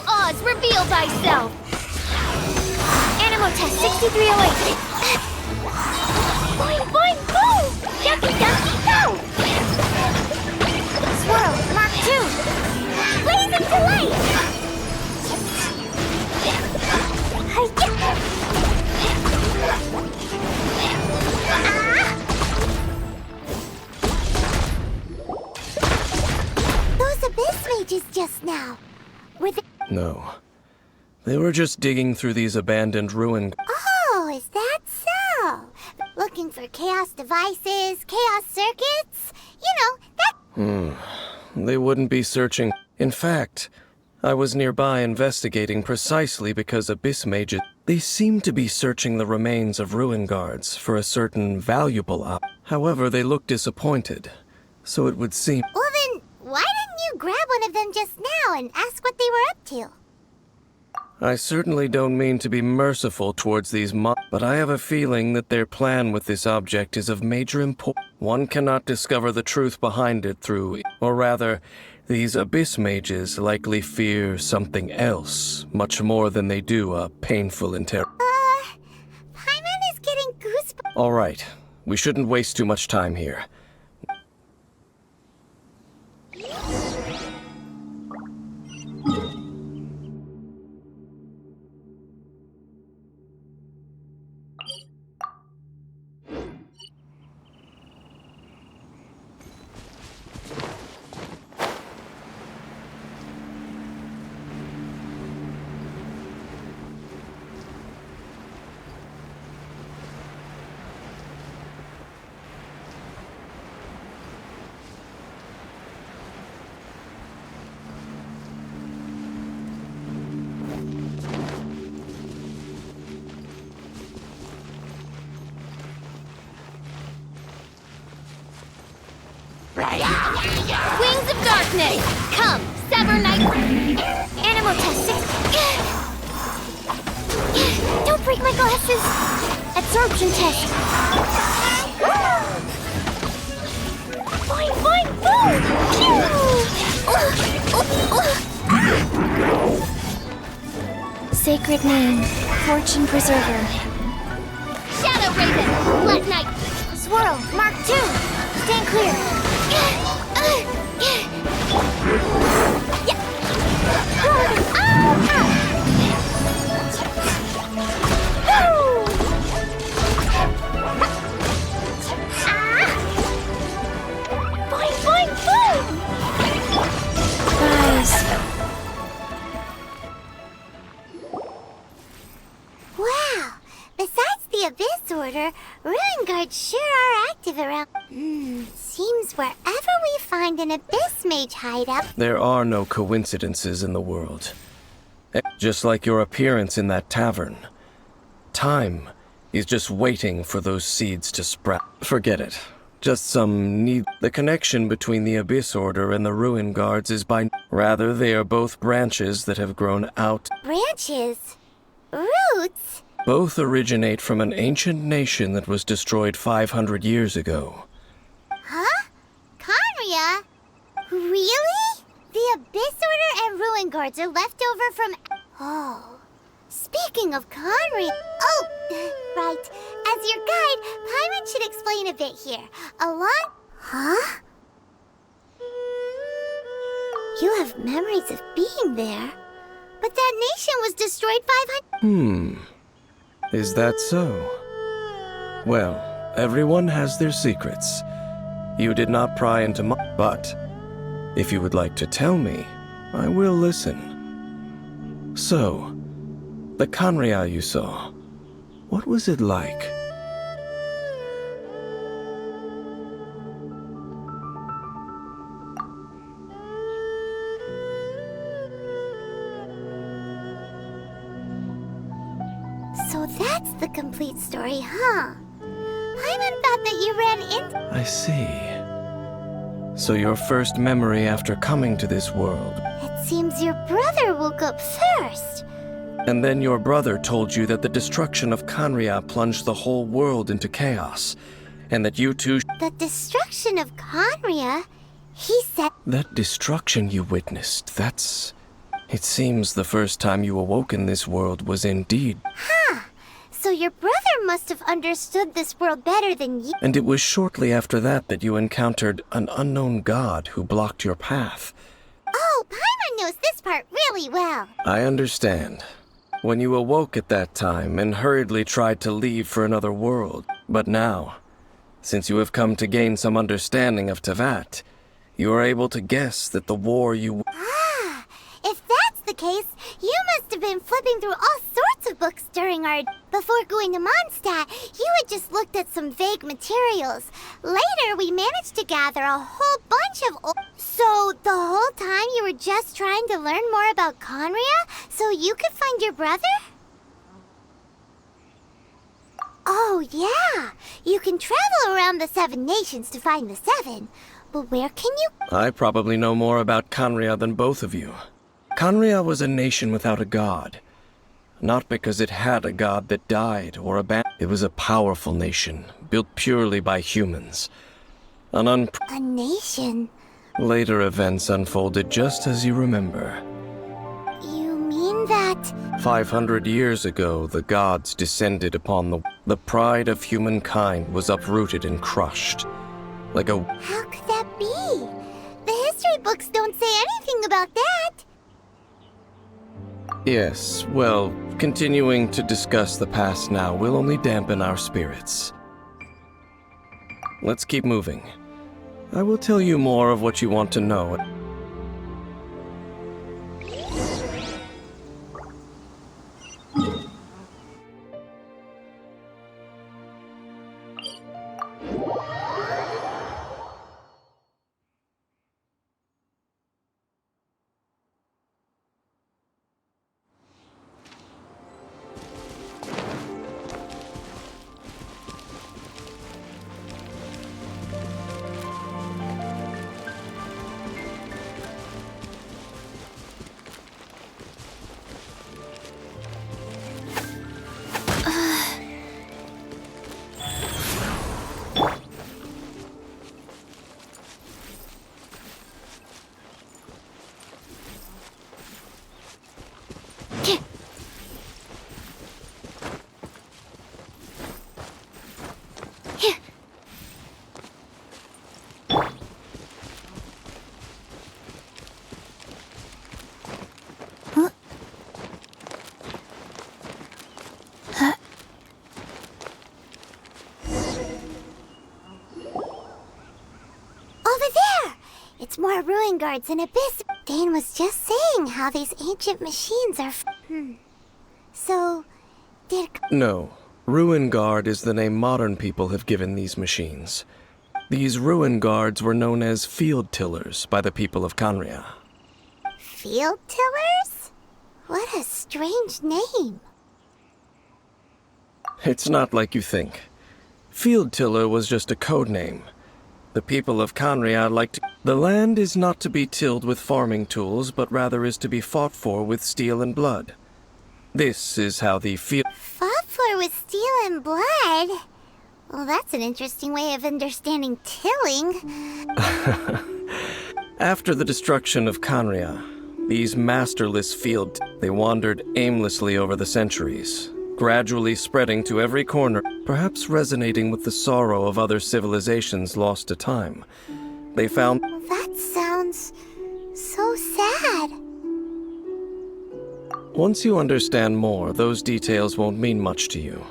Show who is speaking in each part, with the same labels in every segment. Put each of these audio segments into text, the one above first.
Speaker 1: Oz, reveal thyself! Animal test 6308! Boing, boing, boom! Ducky, ducky, go! Swirl, Mark 2! Blazing delight! Those abyss mages just now. Were they...
Speaker 2: No. They were just digging through these abandoned ruins.
Speaker 1: Oh, is that so? Looking for chaos devices, chaos circuits? You know, that...
Speaker 2: They wouldn't be searching. In fact, I was nearby investigating precisely because abyss mages... They seem to be searching the remains of ruin guards for a certain valuable op. However, they look disappointed. So it would seem...
Speaker 1: Well then, why didn't you grab one of them just now and ask what they were up to?
Speaker 2: I certainly don't mean to be merciful towards these but I have a feeling that their plan with this object is of major importance. One cannot discover the truth behind it through... Or rather, these abyss mages likely fear something else, much more than they do a painful
Speaker 1: Paimon is getting goosebumps.
Speaker 2: All right, we shouldn't waste too much time here.
Speaker 1: Wings of darkness! Come, sever night... Animal test 6... Don't break my glasses! Absorption test... Boing, boing, boom! Sacred name, fortune preserver. Shadow Raven, Blood Knight. Swirl, Mark 2. Stand clear. Boing, boing, boom! Guys. Wow! Besides the Abyss Order, Ruin Guards sure are active around... Seems wherever we find an Abyss Mage hideout...
Speaker 2: There are no coincidences in the world. Just like your appearance in that tavern. Time is just waiting for those seeds to sprout. Forget it. Just some need... The connection between the Abyss Order and the Ruin Guards is by... Rather, they are both branches that have grown out...
Speaker 1: Branches? Roots?
Speaker 2: Both originate from an ancient nation that was destroyed 500 years ago.
Speaker 1: Huh? Conria? Really? The Abyss Order and Ruin Guards are left over from... Oh. Speaking of Conria... Oh, right. As your guide, Paimon should explain a bit here. Huh? You have memories of being there. But that nation was destroyed 500...
Speaker 2: Is that so? Well, everyone has their secrets. You did not pry into my... But, if you would like to tell me, I will listen. So, the Conria you saw, what was it like?
Speaker 1: that's the complete story, huh? Paimon thought that you ran into...
Speaker 2: I see. So your first memory after coming to this world.
Speaker 1: It seems your brother woke up first.
Speaker 2: And then your brother told you that the destruction of Kanria plunged the whole world into chaos, and that you two...
Speaker 1: The destruction of Conria? He said...
Speaker 2: That destruction you witnessed, that's... It seems the first time you awoke in this world was indeed...
Speaker 1: Huh. So your brother must have understood this world better than you.
Speaker 2: And it was shortly after that that you encountered an unknown god who blocked your path.
Speaker 1: Oh, Paimon knows this part really well.
Speaker 2: I understand. When you awoke at that time and hurriedly tried to leave for another world. But now, since you have come to gain some understanding of Tevat, you are able to guess that the war you...
Speaker 1: Ah, if that's the case, you must have been flipping through all sorts of books during our... Before going to Mondstadt, you had just looked at some vague materials. Later, we managed to gather a whole bunch of... So, the whole time you were just trying to learn more about Conria, so you could find your brother? Oh, yeah. You can travel around the 7 nations to find the 7. But where can you...
Speaker 2: I probably know more about Kanria than both of you. Kanria was a nation without a god. Not because it had a god that died or abandoned. It was a powerful nation, built purely by humans. A
Speaker 1: nation?
Speaker 2: Later events unfolded just as you remember.
Speaker 1: You mean that...
Speaker 2: 500 years ago, the gods descended upon the pride of humankind was uprooted and crushed. Like a...
Speaker 1: How could that be? The history books don't say anything about that.
Speaker 2: Yes, well, continuing to discuss the past now will only dampen our spirits. Let's keep moving. I will tell you more of what you want to know.
Speaker 1: It's more ruin guards and abyss. Dane was just saying how these ancient machines are... So, did...
Speaker 2: No. Ruin Guard is the name modern people have given these machines. These ruin guards were known as field tillers by the people of Kanria.
Speaker 1: Field tillers? What a strange name.
Speaker 2: It's not like you think. Field tiller was just a code name. The people of Kanria like to... The land is not to be tilled with farming tools, but rather is to be fought for with steel and blood. This is how the field...
Speaker 1: Fought for with steel and blood? Well, that's an interesting way of understanding tilling.
Speaker 2: After the destruction of Kanria, these masterless field... They wandered aimlessly over the centuries, gradually spreading to every corner, perhaps resonating with the sorrow of other civilizations lost to time. They found...
Speaker 1: That sounds so sad.
Speaker 2: Once you understand more, those details won't mean much to you.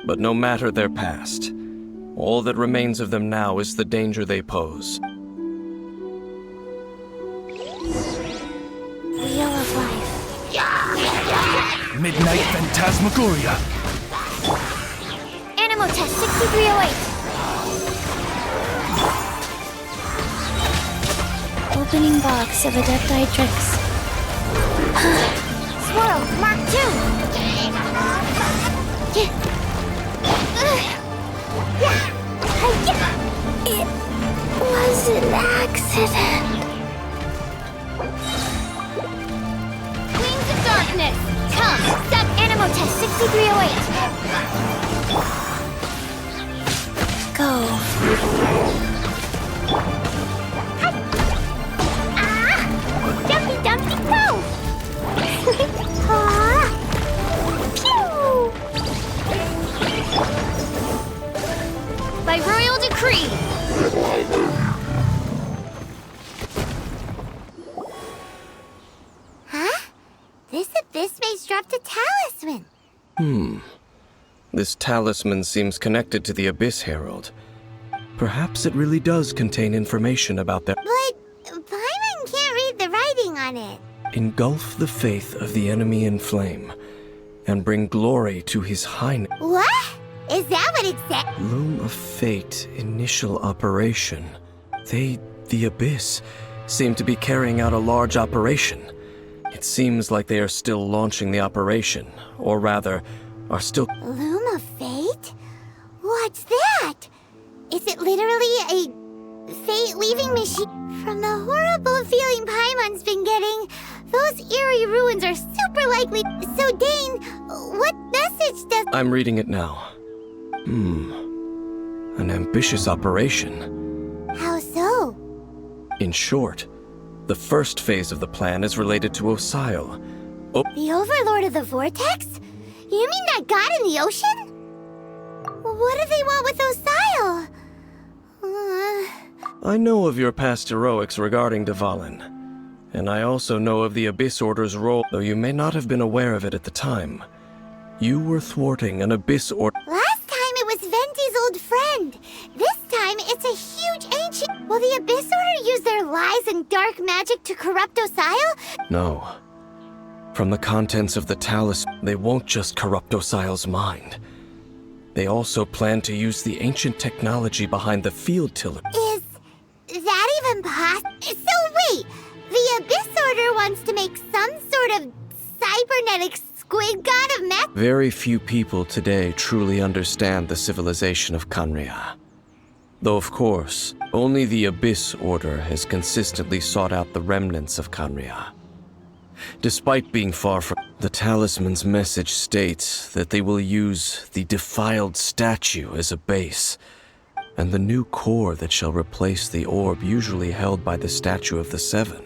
Speaker 2: But no matter their past, all that remains of them now is the danger they pose.
Speaker 1: Wheel of Life.
Speaker 3: Midnight Phantasmagoria.
Speaker 1: Animal Test 6308. Opening box of Adepti Tricks. Swirl Mark 2. It was an accident. Wings of Darkness! Come, stop Animo Test 6308! Go. Dumpy Dumpty Go! Pew! By royal decree! Huh? This abyss maze dropped a talisman.
Speaker 2: This talisman seems connected to the Abyss Herald. Perhaps it really does contain information about that.
Speaker 1: But Paimon can't read the writing on it.
Speaker 2: Engulf the faith of the enemy in flame, and bring glory to his highness.
Speaker 1: What? Is that what it said?
Speaker 2: Loom of Fate initial operation. They, the Abyss, seem to be carrying out a large operation. It seems like they are still launching the operation, or rather, are still...
Speaker 1: Loom of Fate? What's that? Is it literally a fate-weaving machine? From the horrible feeling Paimon's been getting, those eerie ruins are super likely. So Dane, what message does...
Speaker 2: I'm reading it now. An ambitious operation.
Speaker 1: How so?
Speaker 2: In short, the first phase of the plan is related to Osile.
Speaker 1: The Overlord of the Vortex? You mean that god in the ocean? What do they want with Osile?
Speaker 2: I know of your past heroics regarding Dvalin, and I also know of the Abyss Order's role, though you may not have been aware of it at the time. You were thwarting an Abyss Order.
Speaker 1: Last time it was Venti's old friend. This time it's a huge ancient... Will the Abyss Order use their lies and dark magic to corrupt Osile?
Speaker 2: No. From the contents of the talisman, they won't just corrupt Osile's mind. They also plan to use the ancient technology behind the field tiller.
Speaker 1: Is that even possible? So wait, the Abyss Order wants to make some sort of cybernetic squid god of mech?
Speaker 2: Very few people today truly understand the civilization of Khaenri'ah. Though of course, only the Abyss Order has consistently sought out the remnants of Khaenri'ah. Despite being far from... The talisman's message states that they will use the defiled statue as a base, and the new core that shall replace the orb usually held by the Statue of the Seven.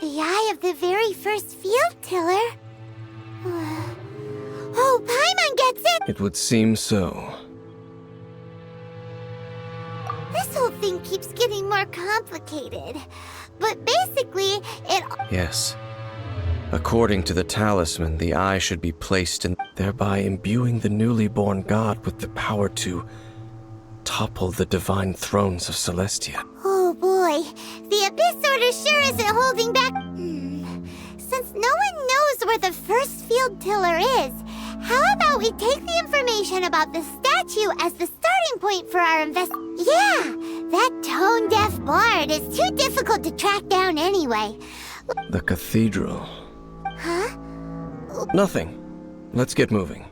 Speaker 1: The eye of the very first field tiller? Oh, Paimon gets it!
Speaker 2: It would seem so.
Speaker 1: This whole thing keeps getting more complicated. But basically, it...
Speaker 2: Yes. According to the talisman, the eye should be placed in, thereby imbuing the newly born god with the power to topple the divine thrones of Celestia.
Speaker 1: Oh boy, the Abyss Order sure isn't holding back. Since no one knows where the first field tiller is, how about we take the information about the statue as the starting point for our Yeah, that tone-deaf bard is too difficult to track down anyway.
Speaker 2: The cathedral.
Speaker 1: Huh?
Speaker 2: Nothing. Let's get moving.